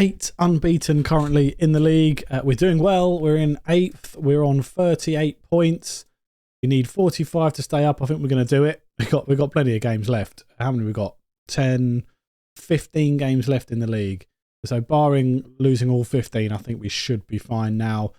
8 unbeaten currently in the league. We're doing well. We're in 8th. We're on 38 points. We need 45 to stay up. I think we're going to do it. We've got plenty of games left. How many we got? 10, 15 games left in the league. So barring losing all 15, I think we should be fine now.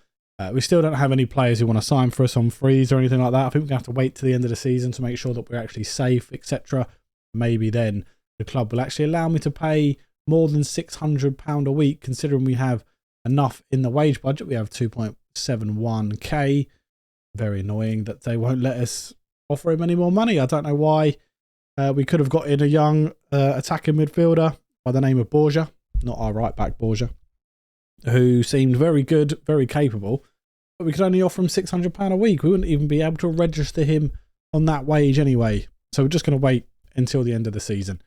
We still don't have any players who want to sign for us on frees or anything like that. I think we're going to have to wait to the end of the season to make sure that we're actually safe, etc. Maybe then the club will actually allow me to pay more than £600 a week, considering we have enough in the wage budget. We have 2.71k. Very annoying that they won't let us offer him any more money. I don't know why. We could have got in a young attacking midfielder by the name of Borgia, not our right back Borgia, who seemed very good, very capable, but we could only offer him £600 a week. We wouldn't even be able to register him on that wage anyway. So we're just going to wait until the end of the season.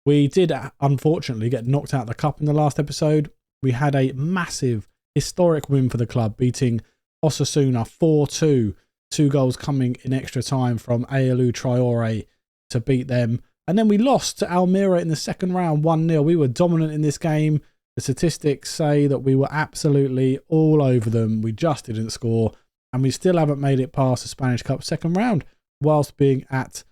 We did, unfortunately, get knocked out of the cup in the last episode. We had a massive, historic win for the club, beating Osasuna 4-2. 2 goals coming in extra time from Aelu Traore to beat them. And then we lost to Almira in the second round, 1-0. We were dominant in this game. The statistics say that we were absolutely all over them. We just didn't score. And we still haven't made it past the Spanish Cup second round whilst being at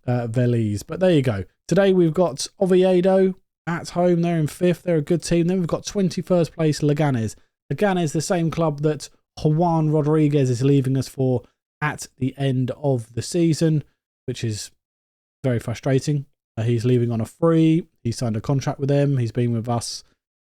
Veliz. But there you go. Today we've got Oviedo at home. They're in 5th. They're a good team. Then we've got 21st place Leganes. Leganes, the same club that Juan Rodriguez is leaving us for at the end of the season, which is very frustrating. He's leaving on a free. He signed a contract with them. He's been with us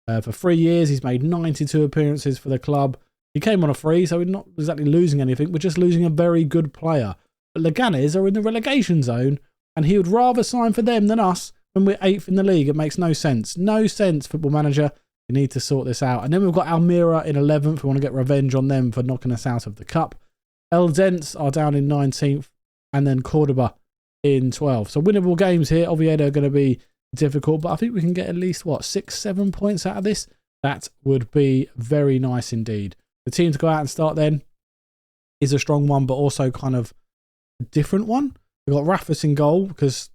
for 3 years. He's made 92 appearances for the club. He came on a free, so we're not exactly losing anything. We're just losing a very good player. But Leganes are in the relegation zone, and he would rather sign for them than us when we're 8th in the league. It makes no sense. No sense, Football Manager. You need to sort this out. And then we've got Almira in 11th. We want to get revenge on them for knocking us out of the cup. Eldense are down in 19th, and then Cordoba in 12th. So winnable games here. Oviedo are going to be difficult, but I think we can get at least, 6-7 points out of this? That would be very nice indeed. The team to go out and start then is a strong one, but also kind of a different one. We've got Rafis in goal because,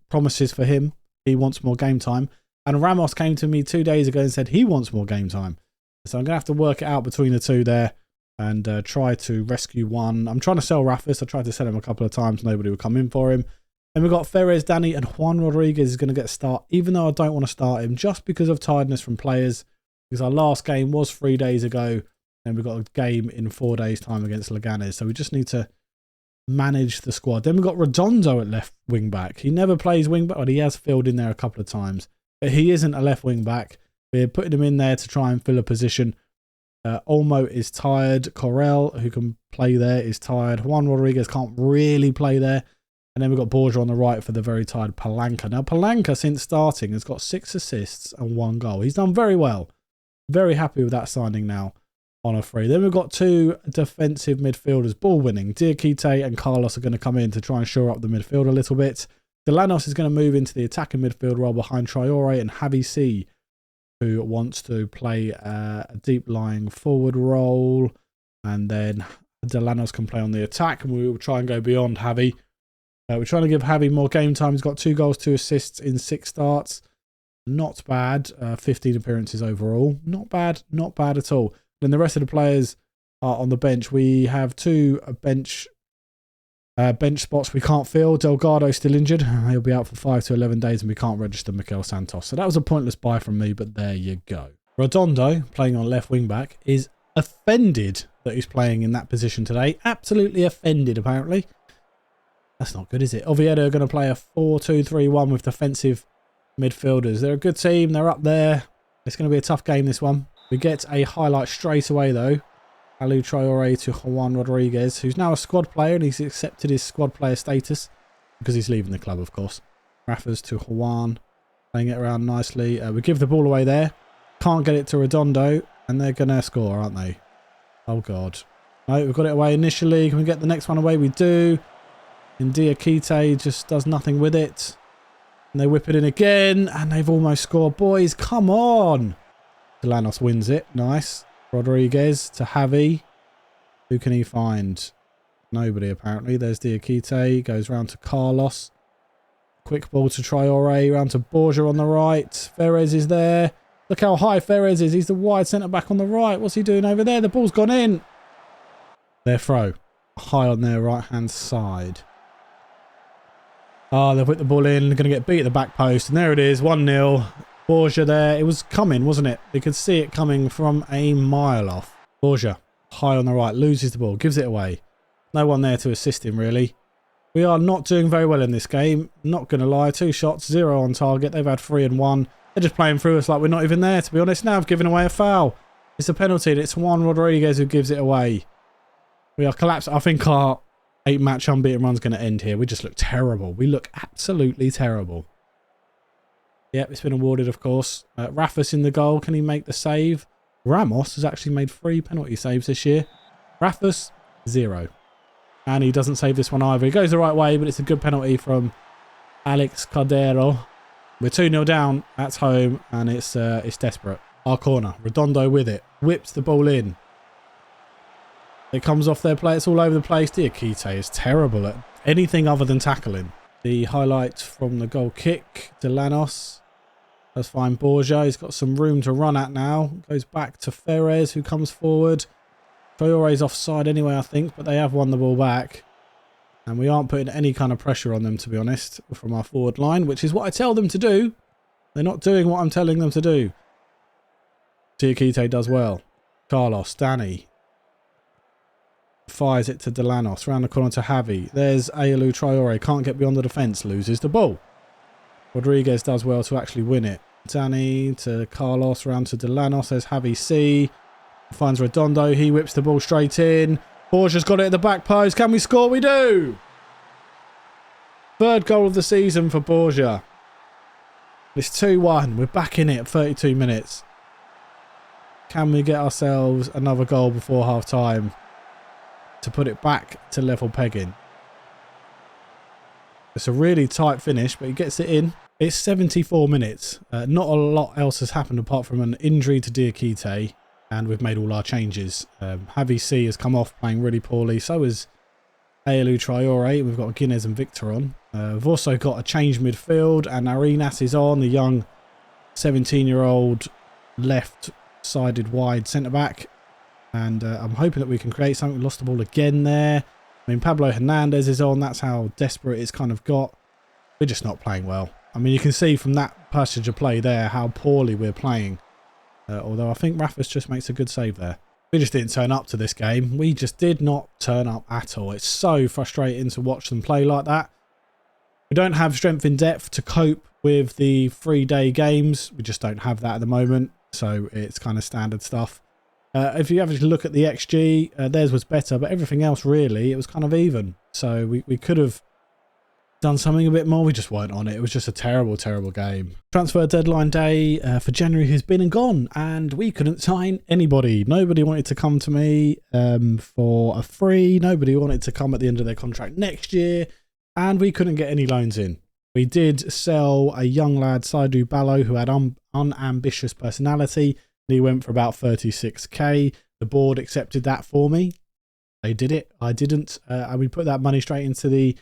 promises for him. He wants more game time. And Ramos came to me 2 days ago and said he wants more game time. So I'm going to have to work it out between the two there and try to rescue one. I'm trying to sell Rafis. I tried to sell him a couple of times. Nobody would come in for him. Then we've got Ferez, Danny, and Juan Rodriguez is going to get a start, even though I don't want to start him, just because of tiredness from players. Because our last game was 3 days ago, and we've got a game in 4 days' time against Leganes. So we just need to manage the squad. Then we've got Redondo at left wing back. He never plays wing back, but he has filled in there a couple of times. But he isn't a left wing back. We're putting him in there to try and fill a position. Olmo is tired. Corel, who can play there, is tired. Juan Rodriguez can't really play there. And then we've got Borja on the right for the very tired Palanca. Now, Palanca, since starting, has got 6 assists and 1 goal. He's done very well. Very happy with that signing now on a free. Then we've got 2 defensive midfielders, ball winning. Diakite and Carlos are going to come in to try and shore up the midfield a little bit. Delanos is going to move into the attacking midfield role behind Traore and Javi C, who wants to play a deep lying forward role. And then Delanos can play on the attack, and we will try and go beyond Javi. We're trying to give Javi more game time. He's got 2 goals, 2 assists in 6 starts. Not bad. 15 appearances overall. Not bad. Not bad at all. Then the rest of the players are on the bench. We have 2 bench spots we can't fill. Delgado's still injured. He'll be out for 5 to 11 days, and we can't register Mikel Santos. So that was a pointless buy from me, but there you go. Redondo, playing on left wing back, is offended that he's playing in that position today. Absolutely offended, apparently. That's not good, is it? Oviedo are going to play a 4-2-3-1 with defensive midfielders. They're a good team. They're up there. It's going to be a tough game, this one. We get a highlight straight away, though. Alu Traore to Juan Rodriguez, who's now a squad player, and he's accepted his squad player status because he's leaving the club, of course. Raffers to Juan, playing it around nicely. We give the ball away there. Can't get it to Redondo, and they're going to score, aren't they? Oh, God. No, we've got it away initially. Can we get the next one away? We do. And Diakite just does nothing with it. And they whip it in again, and they've almost scored. Boys, come on. Delanos wins it. Nice. Rodriguez to Javi. Who can he find? Nobody, apparently. There's Diakite. Goes round to Carlos. Quick ball to Traore. Round to Borja on the right. Ferez is there. Look how high Ferrez is. He's the wide centre-back on the right. What's he doing over there? The ball's gone in. Their throw. High on their right-hand side. Oh, they've put the ball in. They're going to get beat at the back post. And there it is, 1-0. Borgia there. It was coming, wasn't it? You could see it coming from a mile off. Borgia, high on the right, loses the ball, gives it away. No one there to assist him, really. We are not doing very well in this game. Not going to lie. 2 shots, 0 on target. They've had 3 and 1. They're just playing through us like we're not even there, to be honest. Now I've given away a foul. It's a penalty, and it's Juan Rodriguez who gives it away. We are collapsing. I think our 8-match unbeaten run's going to end here. We just look terrible. We look absolutely terrible. Yep, it's been awarded, of course. Rafus in the goal. Can he make the save? Ramos has actually made 3 penalty saves this year. Rafus, 0. And he doesn't save this one either. He goes the right way, but it's a good penalty from Alex Cordero. We're 2-0 down. That's home, and it's desperate. Our corner. Redondo with it. Whips the ball in. It comes off their play. It's all over the place. Diakite is terrible at anything other than tackling. The highlights from the goal kick. Delanos. That's fine. Borgia. He's got some room to run at now. Goes back to Ferrez, who comes forward. Traore's offside anyway, I think, but they have won the ball back. And we aren't putting any kind of pressure on them, to be honest, from our forward line, which is what I tell them to do. They're not doing what I'm telling them to do. Diakite does well. Carlos, Danny. Fires it to Delanos. Round the corner to Javi. There's Ayalou Traore. Can't get beyond the defence. Loses the ball. Rodriguez does well to actually win it. Danny to Carlos. Round to Delanos. There's Javi C. Finds Redondo. He whips the ball straight in. Borgia's got it at the back post. Can we score? We do! 3rd goal of the season for Borgia. It's 2-1. We're back in it at 32 minutes. Can we get ourselves another goal before half-time to put it back to level pegging? It's a really tight finish, but he gets it in. It's 74 minutes. Not a lot else has happened apart from an injury to Diakite. And we've made all our changes. Javi C has come off playing really poorly. So has Ayalou Traore. We've got Guinness and Victor on. We've also got a change midfield. And Arenas is on. The young 17-year-old left-sided wide centre-back. And I'm hoping that we can create something. We lost the ball again there. I mean, Pablo Hernandez is on. That's how desperate it's kind of got. We're just not playing well. I mean, you can see from that passage of play there how poorly we're playing. Although I think Rafus just makes a good save there. We just didn't turn up to this game. We just did not turn up at all. It's so frustrating to watch them play like that. We don't have strength in depth to cope with the 3-day games. We just don't have that at the moment. So it's kind of standard stuff. If you have a look at the XG, theirs was better. But everything else, really, it was kind of even. So we could have done something a bit more. We just weren't on it. It was just a terrible, terrible game. Transfer deadline day for January has been and gone, and we couldn't sign anybody. Nobody wanted to come to me for a free. Nobody wanted to come at the end of their contract next year, and we couldn't get any loans in. We did sell a young lad, Saidu Ballo, who had unambitious personality, and he went for about 36k. The board accepted that for me. They did it. I didn't. And we put that money straight into the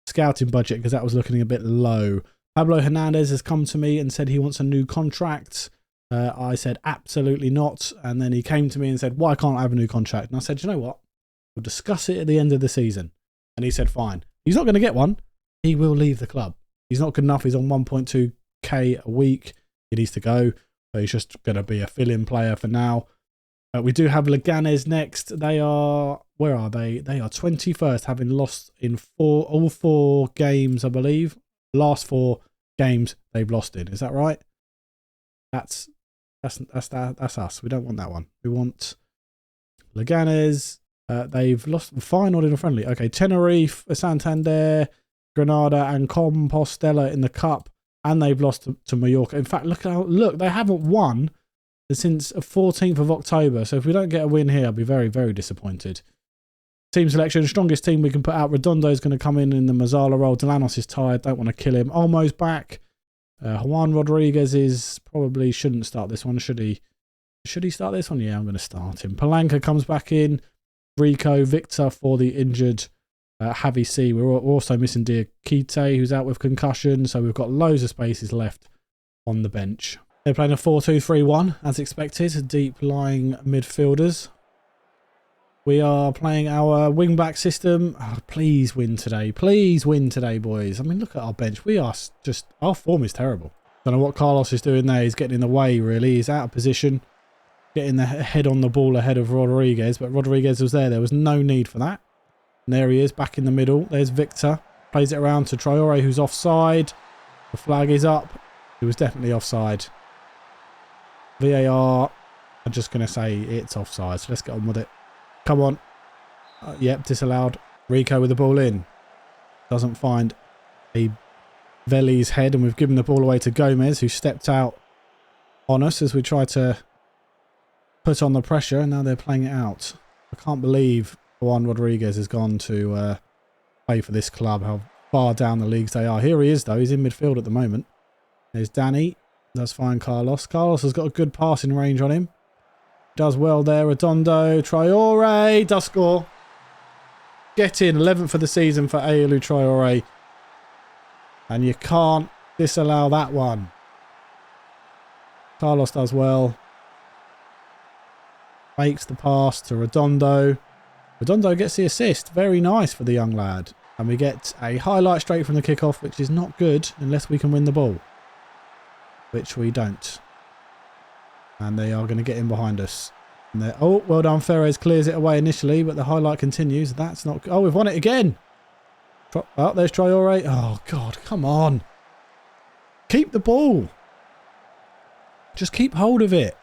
scouting budget because that was looking a bit low. Pablo Hernandez has come to me and said he wants a new contract. I said absolutely not, and then he came to me and said, why can't I have a new contract? And I said, you know what, we'll discuss it at the end of the season. And he said fine. He's not going to get one. He will leave the club. He's not good enough. He's on 1.2k a week. He needs to go, so he's just going to be a fill-in player for now. We do have Leganes next. They are, where are they? They are 21st, having lost in all 4 games, I believe. Last 4 games they've lost in. Is that right? That's us. We don't want that one. We want Leganes. They've lost final in a friendly. Okay, Tenerife, Santander, Granada, and Compostela in the cup, and they've lost to Mallorca. In fact, look, they haven't won since 14th of October. So if we don't get a win here, I'll be very, very disappointed. Team selection, strongest team we can put out. Redondo is going to come in the Mazzala role. Delanos is tired. Don't want to kill him. Olmo's back. Juan Rodriguez probably shouldn't start this one, should he? Should he start this one? Yeah, I'm going to start him. Palanca comes back in. Rico, Victor for the injured Javi C. We're also missing Diakite, who's out with concussion. So we've got loads of spaces left on the bench. They're playing a 4-2-3-1 as expected. Deep lying midfielders. We are playing our wing-back system. Oh, please win today. Please win today, boys. I mean, look at our bench. We are just... Our form is terrible. Don't know what Carlos is doing there. He's getting in the way, really. He's out of position. Getting the head on the ball ahead of Rodriguez. But Rodriguez was there. There was no need for that. And there he is, back in the middle. There's Victor. Plays it around to Traore, who's offside. The flag is up. He was definitely offside. VAR. I'm just going to say it's offside. So let's get on with it. Come on. Yep, disallowed. Rico with the ball in. Doesn't find a Veli's head, and we've given the ball away to Gomez, who stepped out on us as we try to put on the pressure, and now they're playing it out. I can't believe Juan Rodriguez has gone to play for this club, how far down the leagues they are. Here he is, though. He's in midfield at the moment. There's Danny. Does find Carlos. Carlos has got a good passing range on him. Does well there. Redondo. Traore does score. Get in. 11th for the season for Ayoulou Traore. And you can't disallow that one. Carlos does well. Makes the pass to Redondo. Redondo gets the assist. Very nice for the young lad. And we get a highlight straight from the kickoff, which is not good unless we can win the ball. Which we don't. And they are going to get in behind us. And oh, well done. Ferrez clears it away initially, but the highlight continues. That's not... Oh, we've won it again. Oh, there's Traore. Oh, God. Come on. Keep the ball. Just keep hold of it.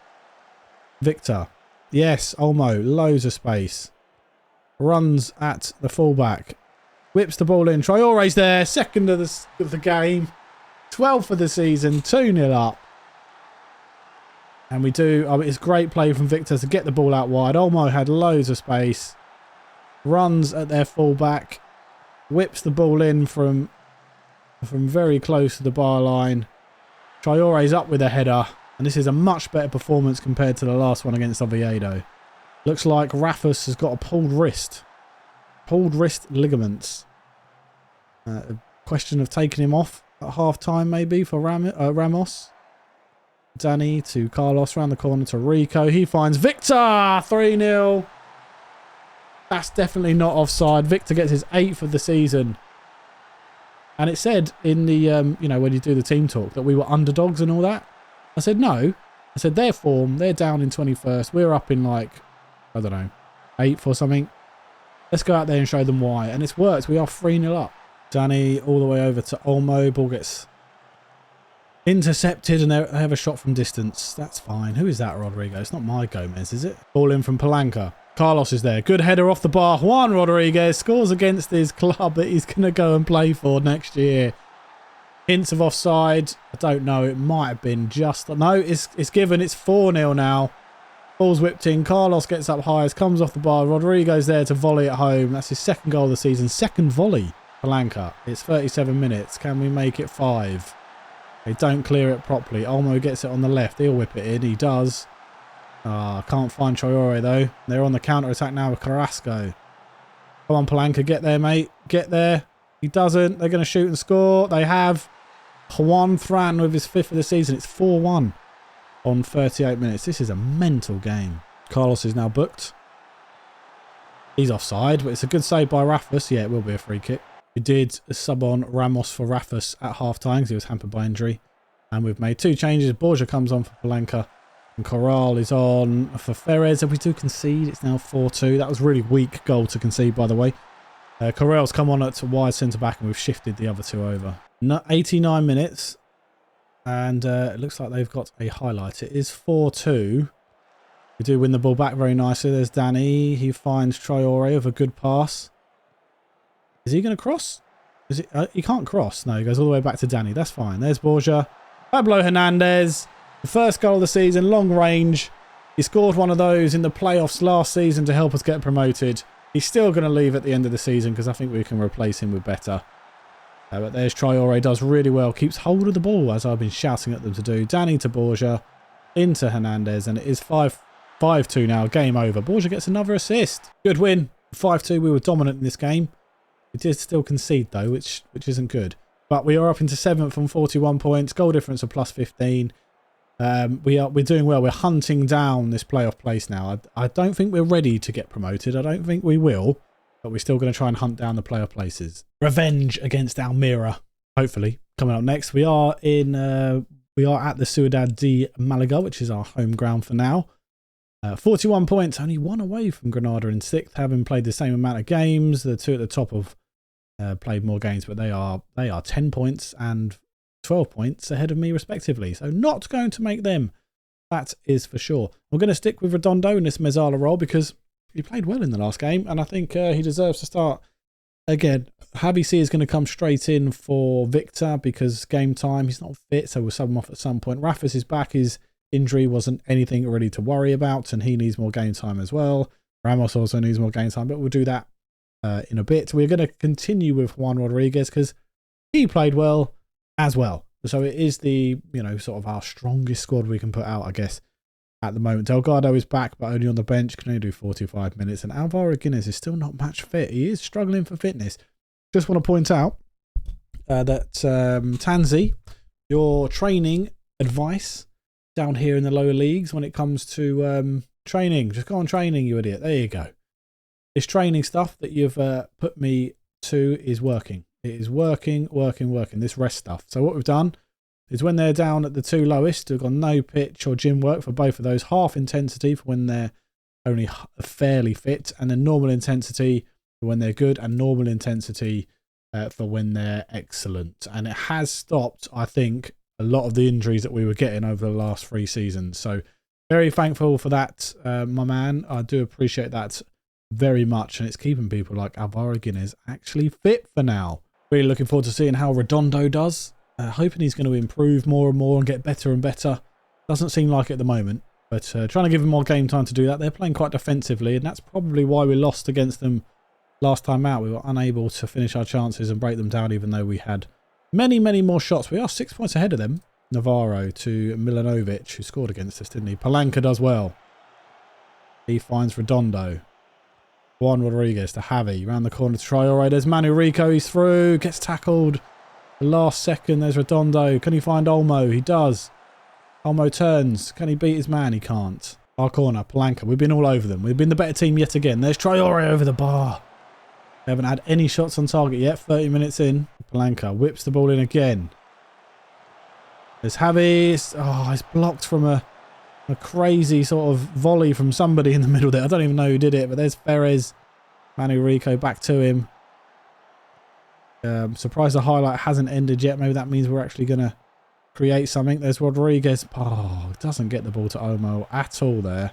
Victor. Yes, Olmo. Loads of space. Runs at the fullback. Whips the ball in. Traore's there. Second of the game. 12 for the season. 2-0 up. And we do... Oh, it's great play from Victor to get the ball out wide. Olmo had loads of space. Runs at their fullback. Whips the ball in from very close to the bar line. Traore's up with a header. And this is a much better performance compared to the last one against Oviedo. Looks like Rafus has got a pulled wrist. Pulled wrist ligaments. A question of taking him off at half-time maybe for Ramos. Danny to Carlos, round the corner to Rico. He finds Victor! 3-0. That's definitely not offside. Victor gets his 8th of the season. And it said in the, you know, when you do the team talk that we were underdogs and all that. I said, no. I said, their form, they're down in 21st. We're up in like, I don't know, 8th or something. Let's go out there and show them why. And it's worked. We are 3-0 up. Danny all the way over to Olmo. Ball gets intercepted and they have a shot from distance. That's fine. Who is that, Rodrigo? It's not my Gomez, is it? Ball in from Palanca. Carlos is there. Good header off the bar. Juan Rodriguez scores against his club that he's going to go and play for next year. Hints of offside. I don't know. It might have been just... No, it's given. It's 4-0 now. Ball's whipped in. Carlos gets up high. Comes off the bar. Rodrigo's there to volley at home. That's his second goal of the season. Second volley. Palanca. It's 37 minutes. Can we make it 5? They don't clear it properly. Olmo gets it on the left. He'll whip it in. He does. Can't find Traore though. They're on the counter-attack now with Carrasco. Come on, Palanca. Get there, mate. Get there. He doesn't. They're going to shoot and score. They have. Juan Fran with his 5th of the season. It's 4-1 on 38 minutes. This is a mental game. Carlos is now booked. He's offside, but it's a good save by Rafus. Yeah, it will be a free kick. We did sub on Ramos for Rafus at half-time because he was hampered by injury. And we've made 2 changes. Borja comes on for Palanca. And Corral is on for Ferrez. If we do concede, it's now 4-2. That was a really weak goal to concede, by the way. Corral's come on at wide centre-back and we've shifted the other 2 over. 89 minutes. And it looks like they've got a highlight. It is 4-2. We do win the ball back very nicely. There's Danny. He finds Traore with a good pass. Is he going to cross? Is it? He can't cross. No, he goes all the way back to Danny. That's fine. There's Borja. Pablo Hernandez. The first goal of the season. Long range. He scored one of those in the playoffs last season to help us get promoted. He's still going to leave at the end of the season because I think we can replace him with better. But there's Traore. Does really well. Keeps hold of the ball as I've been shouting at them to do. Danny to Borja. Into Hernandez. And it is 5-2 now. Game over. Borja gets another assist. Good win. 5-2. We were dominant in this game. We did still concede though, which isn't good. But we are up into 7th on 41 points. Goal difference of +15. We're doing well. We're hunting down this playoff place now. I don't think we're ready to get promoted. I don't think we will, but we're still going to try and hunt down the playoff places. Revenge against Almira, hopefully. Coming up next, we are at the Ciudad de Malaga, which is our home ground for now. 41 points, only one away from Granada in 6th, having played the same amount of games. The two at the top have played more games, but they are 10 points and 12 points ahead of me respectively. So not going to make them, that is for sure. We're going to stick with Redondo in this Mezzala role because he played well in the last game, and I think he deserves to start again. Javi C is going to come straight in for Victor because game time, he's not fit, so we'll sub him off at some point. Rafis is back. His injury wasn't anything really to worry about, and he needs more game time as well. Ramos also needs more game time, but we'll do that in a bit. We're going to continue with Juan Rodriguez because he played well as well. So it is the, sort of our strongest squad we can put out, I guess, at the moment. Delgado is back, but only on the bench, can only do 45 minutes. And Alvaro Guinness is still not match fit. He is struggling for fitness. Just want to point out that Tanzi, your training advice down here in the lower leagues when it comes to training, just go on training, you idiot. There you go. This training stuff that you've put me to is working. It is working. This rest stuff. So what we've done is when they're down at the two lowest, we've got no pitch or gym work for both of those. Half intensity for when they're only fairly fit, and then normal intensity for when they're good, and normal intensity for when they're excellent. And it has stopped, I think, a lot of the injuries that we were getting over the last 3 seasons. So very thankful for that, my man. I do appreciate that very much, and it's keeping people like Alvaro Guinness actually fit for now. Really looking forward to seeing how Redondo does. Hoping he's going to improve more and more and get better and better. Doesn't seem like it at the moment, but trying to give him more game time to do that. They're playing quite defensively, and that's probably why we lost against them last time out. We were unable to finish our chances and break them down, even though we had many more shots. We are 6 points ahead of them. Navarro to Milanovic, who scored against us, didn't he? Palanca does well. He finds Redondo. Juan Rodriguez to Javi. Round the corner to Traore. There's Manu Rico. He's through. Gets tackled. The last second. There's Redondo. Can he find Olmo? He does. Olmo turns. Can he beat his man? He can't. Our corner. Palanca. We've been all over them. We've been the better team yet again. There's Traore over the bar. They haven't had any shots on target yet. 30 minutes in. Palanca whips the ball in again. There's Javi. It's blocked from a crazy sort of volley from somebody in the middle there. I don't even know who did it, but there's Perez. Manu Rico back to him. Surprised the highlight hasn't ended yet. Maybe that means we're actually going to create something. There's Rodriguez. Oh, doesn't get the ball to Olmo at all there.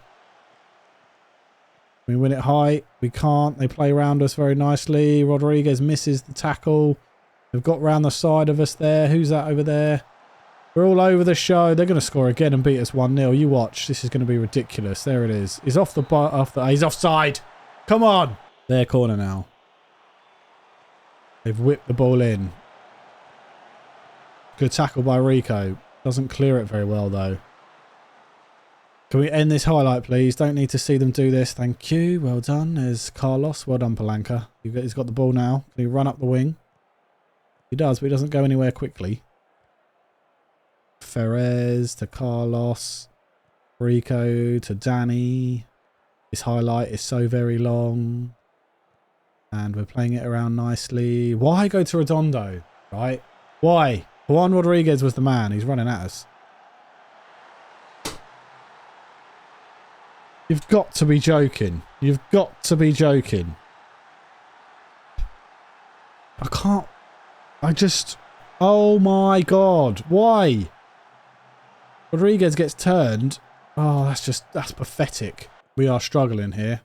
We win it high. We can't. They play around us very nicely. Rodriguez misses the tackle. They've got round the side of us there. Who's that over there? We're all over the show. They're going to score again and beat us 1-0. You watch. This is going to be ridiculous. There it is. He's off the he's offside. Come on. Their corner now. They've whipped the ball in. Good tackle by Rico. Doesn't clear it very well though. Can we end this highlight, please? Don't need to see them do this. Thank you. Well done. There's Carlos. Well done, Palanca. He's got the ball now. Can he run up the wing? He does, but he doesn't go anywhere quickly. Ferez to Carlos. Rico to Danny. This highlight is so very long. And we're playing it around nicely. Why go to Redondo? Right? Why? Juan Rodriguez was the man. He's running at us. You've got to be joking. You've got to be joking. I can't. Oh my God. Why? Rodriguez gets turned. Oh, that's pathetic. We are struggling here.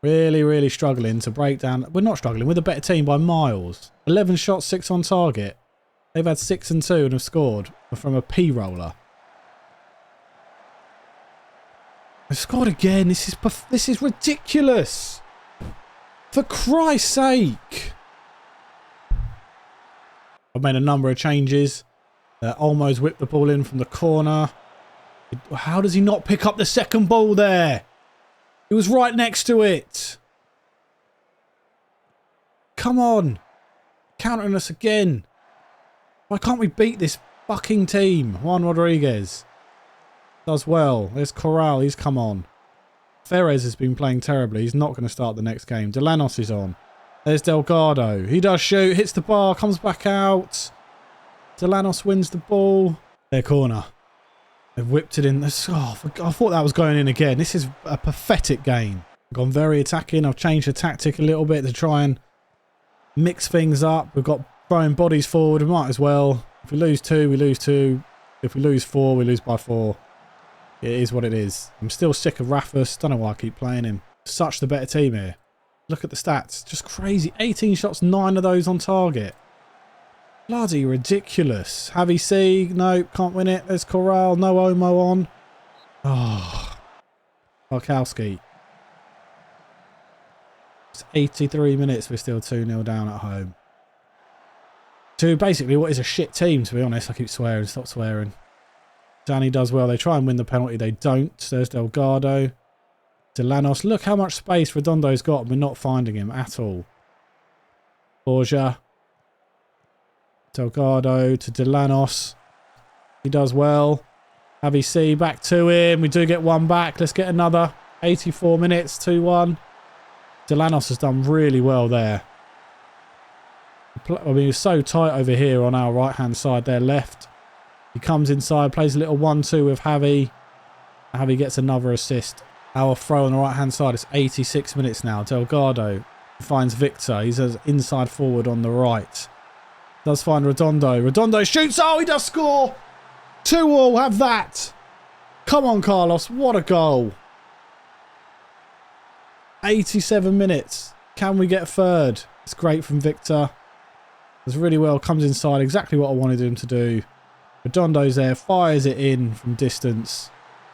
Really struggling to break down. We're not struggling. We're the better team by miles. 11 shots, 6 on target. They've had 6 and 2 and have scored from a P-roller. They've scored again. This is ridiculous. For Christ's sake. I've made a number of changes. Almost whipped the ball in from the corner. How does he not pick up the second ball there? He was right next to it. Come on. Countering us again. Why can't we beat this fucking team? Juan Rodriguez. Does well. There's Corral. He's come on. Ferez has been playing terribly. He's not going to start the next game. Delanos is on. There's Delgado. He does shoot. Hits the bar. Comes back out. Delanos wins the ball. Their corner. They've whipped it in. Oh, I thought that was going in again. This is a pathetic game. I've gone very attacking. I've changed the tactic a little bit to try and mix things up. We've got throwing bodies forward. We might as well. If we lose 2, we lose 2. If we lose 4, we lose by 4. It is what it is. I'm still sick of Rafus. Don't know why I keep playing him. Such the better team here. Look at the stats. Just crazy. 18 shots, 9 of those on target. Bloody ridiculous. Javi C. No, can't win it. There's Corral. No Omo on. Oh. Markowski. It's 83 minutes. We're still 2-0 down at home. To basically what is a shit team, to be honest. I keep swearing. Stop swearing. Danny does well. They try and win the penalty. They don't. There's Delgado. Delanos. Look how much space Redondo's got. We're not finding him at all. Borgia. Delgado to Delanos. He does well. Javi C back to him. We do get one back. Let's get another. 84 minutes. 2-1. Delanos has done really well there. I mean, it's so tight over here on our right-hand side. Their left. He comes inside, plays a little 1-2 with Javi. Javi gets another assist. Our throw on the right-hand side. It's 86 minutes now. Delgado finds Victor. He's an inside forward on the right. Does find Redondo. Redondo shoots. Oh, he does score. 2-2. Have that. Come on, Carlos. What a goal. 87 minutes. Can we get third? It's great from Victor. Does really well. Comes inside. Exactly what I wanted him to do. Redondo's there. Fires it in from distance.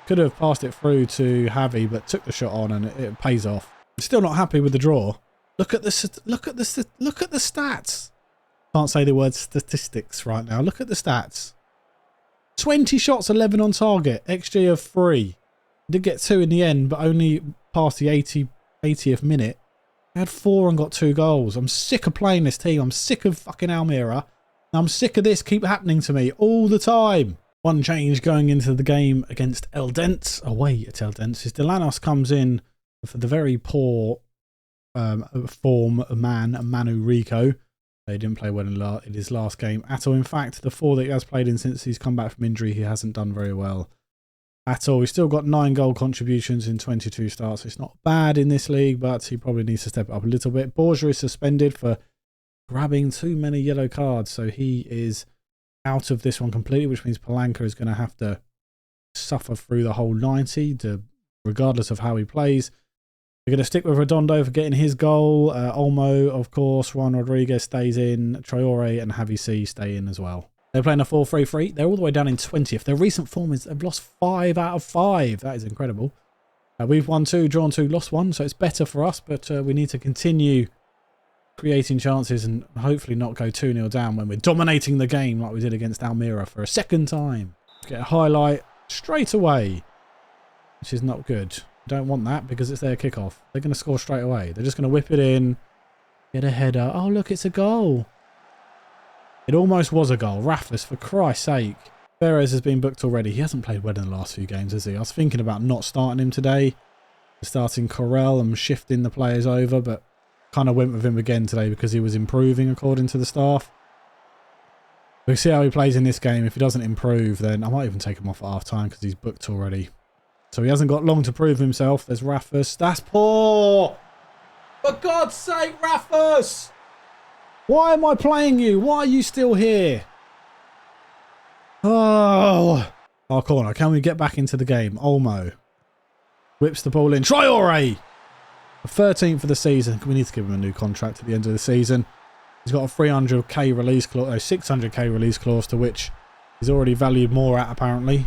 Could have passed it through to Javi, but took the shot on and it pays off. I'm still not happy with the draw. Look at the stats. Can't say the word statistics right now. Look at the stats. 20 shots, 11 on target. XG of 3. Did get 2 in the end, but only past the 80th minute. I had 4 and got 2 goals. I'm sick of playing this team. I'm sick of fucking Almira. I'm sick of this keep happening to me all the time. One change going into the game against Eldense, away at Eldense, is Delanos comes in for the very poor form Manu Rico. He didn't play well in his last game at all. In fact, the 4 that he has played in since he's come back from injury, he hasn't done very well at all. He's still got 9 goal contributions in 22 starts. It's not bad in this league, but he probably needs to step up a little bit. Borgia is suspended for grabbing too many yellow cards, so he is out of this one completely, which means Palanca is going to have to suffer through the whole 90, regardless of how he plays. We're going to stick with Redondo for getting his goal. Olmo, of course. Juan Rodriguez stays in. Traore and Javi C stay in as well. They're playing a 4-3-3. They're all the way down in 20th. Their recent form is they've lost 5 out of 5. That is incredible. We've won 2, drawn 2, lost 1, so it's better for us, but we need to continue creating chances and hopefully not go 2-0 down when we're dominating the game like we did against Almira for a second time. Get a highlight straight away, which is not good. Don't want that because it's their kickoff. They're going to score straight away. They're just going to whip it in, get a header. Oh, look, it's a goal. It almost was a goal. Rafus, for Christ's sake. Perez has been booked already. He hasn't played well in the last few games, has he? I was thinking about not starting him today. Starting Corral and shifting the players over, but kind of went with him again today because he was improving according to the staff. We'll see how he plays in this game. If he doesn't improve, then I might even take him off at half time because he's booked already. So he hasn't got long to prove himself. There's Rafus. That's poor! For God's sake, Rafus! Why am I playing you? Why are you still here? Oh! Our corner. Can we get back into the game? Olmo whips the ball in. Traore! 13th for the season. We need to give him a new contract at the end of the season. He's got a 300k release clause, 600k release clause, to which he's already valued more at, apparently.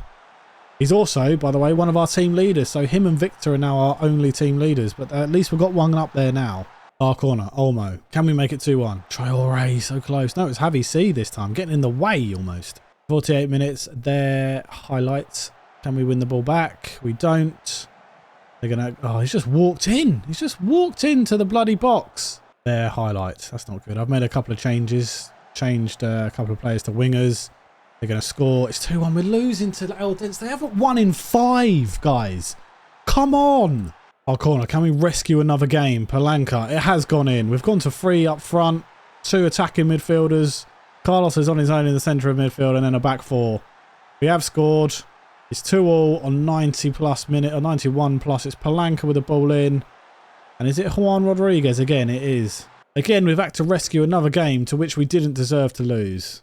He's also, by the way, one of our team leaders. So him and Victor are now our only team leaders. But at least we've got one up there now. Our corner, Olmo. Can we make it 2-1? Traore, so close. No, it's Javi C this time. Getting in the way almost. 48 minutes. Their highlights. Can we win the ball back? We don't. They're going to... Oh, he's just walked in. He's just walked into the bloody box. Their highlights. That's not good. I've made a couple of changes. Changed a couple of players to wingers. They're going to score. It's 2-1. We're losing to Eldence. They haven't won in 5, guys. Come on. Our corner. Can we rescue another game? Palanca. It has gone in. We've gone to 3 up front. 2 attacking midfielders. Carlos is on his own in the centre of midfield and then a back 4. We have scored. It's 2-2 on 90 plus minute or 91 plus. It's Palanca with the ball in. And is it Juan Rodriguez again? It is. Again, we've had to rescue another game to which we didn't deserve to lose.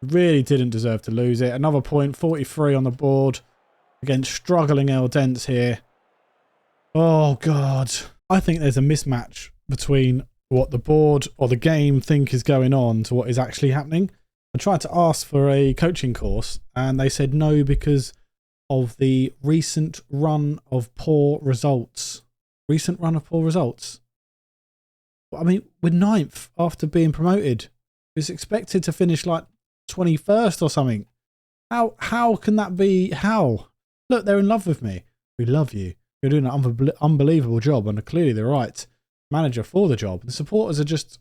Really didn't deserve to lose it. Another point, 43 on the board against struggling Eldence here. Oh, God. I think there's a mismatch between what the board or the game think is going on to what is actually happening. I tried to ask for a coaching course and they said no because of the recent run of poor results. Recent run of poor results. I mean, we're 9th after being promoted. It's expected to finish like 21st or something. How can that be? How? Look, they're in love with me. We love you. You're doing an unbelievable job and are clearly the right manager for the job. The supporters are just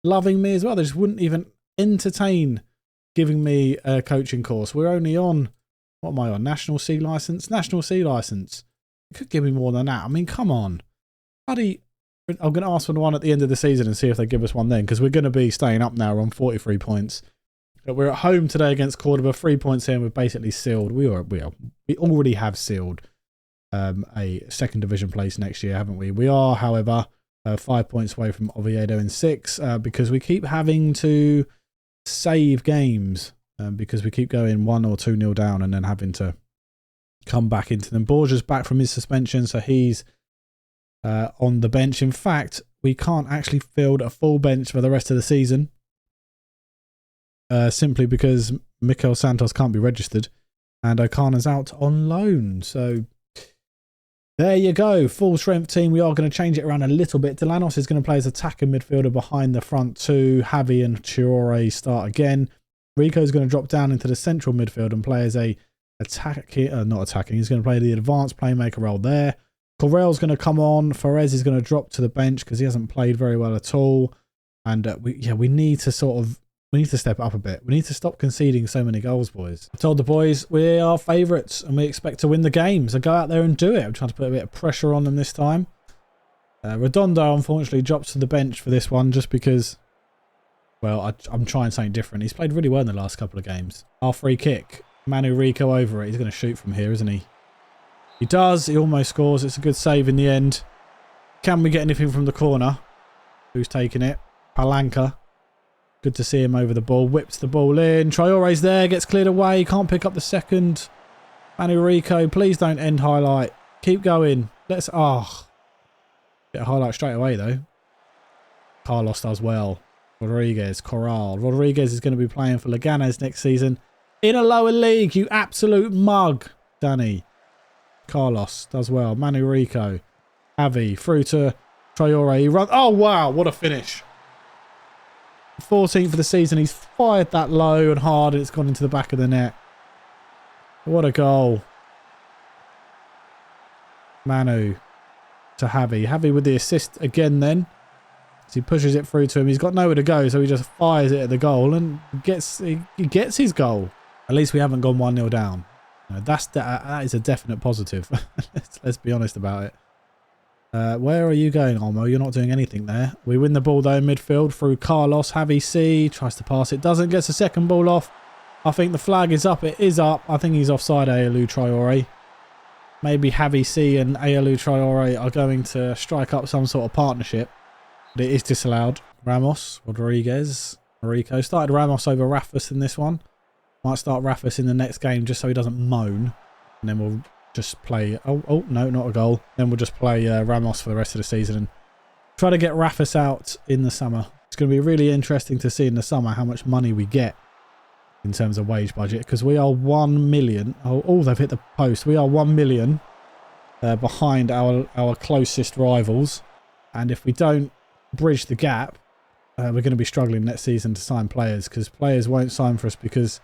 loving me as well. They just wouldn't even entertain giving me a coaching course. We're only on, what am I on? National C licence? National C licence. You could give me more than that. I mean, come on. Buddy, I'm going to ask for one at the end of the season and see if they give us one then, because we're going to be staying up now. We're on 43 points. But we're at home today against Cordoba. 3 points here and we've basically sealed. We already have sealed a second division place next year, haven't we? We are, however, 5 points away from Oviedo in 6 because we keep having to save games because we keep going 1 or 2-0 down and then having to come back into them. Borgia's back from his suspension, so he's on the bench. In fact, we can't actually field a full bench for the rest of the season simply because Mikel Santos can't be registered and Okana's out on loan. So there you go. Full strength team. We are going to change it around a little bit. Delanos is going to play as attacking midfielder behind the front 2. Javi and Chiore start again. Rico's going to drop down into the central midfield and play as a not attacking. He's going to play the advanced playmaker role there. Correll's going to come on. Ferez is going to drop to the bench because he hasn't played very well at all. And we need to step up a bit. We need to stop conceding so many goals, boys. I told the boys we are favourites and we expect to win the game. So go out there and do it. I'm trying to put a bit of pressure on them this time. Redondo, unfortunately, drops to the bench for this one just because, well, I'm trying something different. He's played really well in the last couple of games. Our free kick. Manu Rico over it. He's going to shoot from here, isn't he? He does. He almost scores. It's a good save in the end. Can we get anything from the corner? Who's taking it? Palanca. Good to see him over the ball. Whips the ball in. Traore's there. Gets cleared away. Can't pick up the second. Manu Rico, please don't end highlight. Keep going. Let's... Oh. Get a highlight straight away, though. Carlos does well. Rodriguez. Corral. Rodriguez is going to be playing for Leganés next season. In a lower league, you absolute mug. Danny. Carlos does well. Manu Rico. Javi. Through to Traore. He runs... Oh, wow. What a finish. 14th for the season. He's fired that low and hard and it's gone into the back of the net. What a goal. Manu to Javi. Javi with the assist again then. As he pushes it through to him. He's got nowhere to go, so he just fires it at the goal and he gets his goal. At least we haven't gone 1-0 down. No, that is a definite positive. Let's be honest about it. Where are you going, Olmo? You're not doing anything there. We win the ball though in midfield through Carlos. Javi C tries to pass it. Doesn't. Gets a second ball off. I think the flag is up. It is up. I think he's offside, Ayalu Traore. Maybe Javi C and Ayalu Traore are going to strike up some sort of partnership. But it is disallowed. Ramos. Rodriguez. Rico. Started Ramos over Rafus in this one. Might start Rafus in the next game just so he doesn't moan. And then we'll just play... Oh, no, not a goal. Then we'll just play Ramos for the rest of the season and try to get Rafus out in the summer. It's going to be really interesting to see in the summer how much money we get in terms of wage budget because we are 1 million... Oh, they've hit the post. We are 1 million behind our closest rivals. And if we don't bridge the gap, we're going to be struggling next season to sign players because players won't sign for us because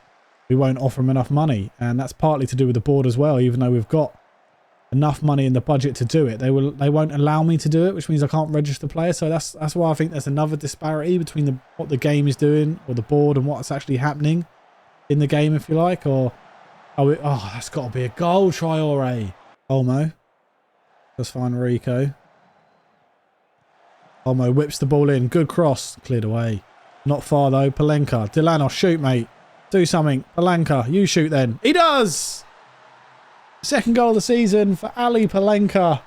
we won't offer them enough money. And that's partly to do with the board as well. Even though we've got enough money in the budget to do it, they won't allow me to do it, which means I can't register players. So that's why I think there's another disparity between what the game is doing or the board and what's actually happening. in the game, if you like, or oh, that's got to be a goal, Traore. Olmo. Let's find Rico. Olmo whips the ball in. Good cross. Cleared away. Not far though. Palenka. Delano, shoot, mate. Do something. Palenka, you shoot then. He does! Second goal of the season for Ali Palenka.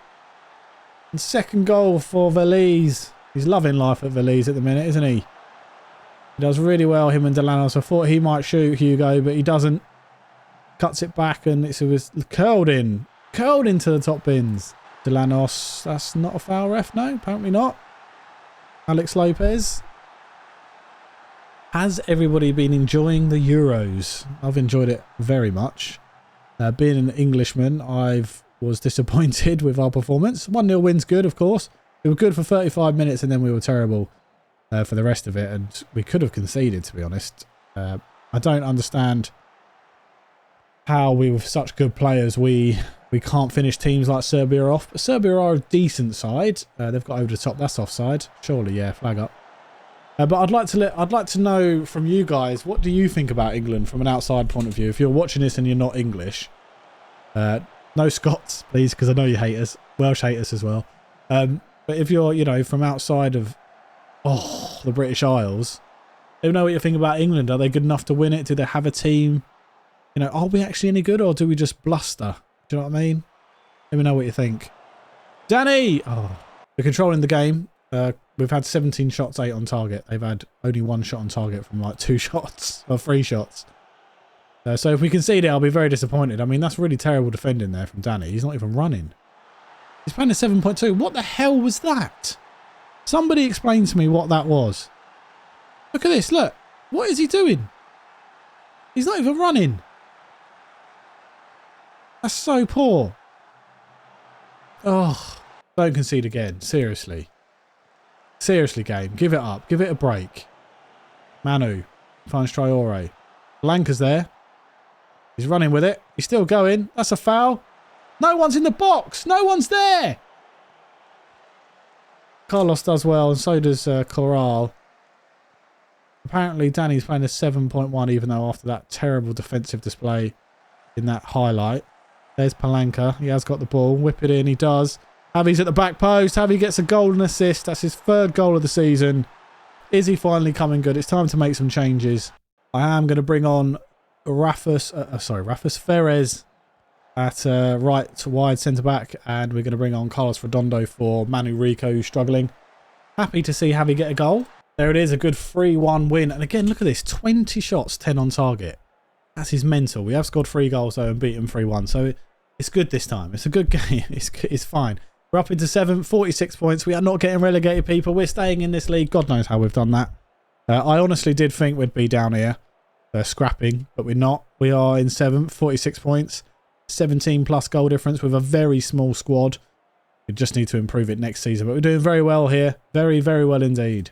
And second goal for Veliz. He's loving life at Veliz at the minute, isn't he? He does really well, him and Delanos. I thought he might shoot Hugo, but he doesn't. Cuts it back and it was curled in. Curled into the top bins. Delanos, that's not a foul, ref? No, apparently not. Alex Lopez. Has everybody been enjoying the Euros? I've enjoyed it very much. Being an Englishman, I was disappointed with our performance. 1-0 win's good, of course. We were good for 35 minutes and then we were terrible for the rest of it. And we could have conceded, to be honest. I don't understand how we, with such good players, we can't finish teams like Serbia off. But Serbia are a decent side. They've got over the top. That's offside. Surely, yeah, flag up. But I'd like to know from you guys, what do you think about England from an outside point of view? If you're watching this and you're not English, no Scots, please, because I know you hate us. Welsh hate us as well. But if you're, you know, from outside of the British Isles, don't know what you think about England. Are they good enough to win it? Do they have a team? You know, are we actually any good, or do we just bluster? Do you know what I mean? Let me know what you think. Danny! Oh, we're controlling the game. We've had 17 shots, 8 on target. They've had only 1 shot on target from like 2 shots or 3 shots. So if we concede it, I'll be very disappointed. I mean, that's really terrible defending there from Danny. He's not even running. He's playing a 7.2. What the hell was that? Somebody explain to me what that was. Look at this. Look. What is he doing? He's not even running. That's so poor. Oh, don't concede again. Seriously. Seriously, game. Give it up. Give it a break. Manu finds Traore. Blanca's there. He's running with it. He's still going. That's a foul. No one's in the box. No one's there. Carlos does well, and so does Corral. Apparently, Danny's playing a 7.1, even though after that terrible defensive display in that highlight. There's Palenka. He has got the ball. Whip it in. He does. Javi's at the back post. Javi gets a golden assist. That's his 3rd goal of the season. Is he finally coming good? It's time to make some changes. I am going to bring on Rafus Ferez at right to wide centre-back. And we're going to bring on Carlos Redondo for Manu Rico, who's struggling. Happy to see Javi get a goal. There it is, a good 3-1 win. And again, look at this. 20 shots, 10 on target. That's his mental. We have scored 3 goals, though, and beaten 3-1. So it's good this time. It's a good game. It's fine. We're up into 7th, 46 points. We are not getting relegated, people. We're staying in this league. God knows how we've done that. I honestly did think we'd be down here scrapping, but we're not. We are in 7th, 46 points. 17 plus goal difference with a very small squad. We just need to improve it next season. But we're doing very well here. Very, very well indeed.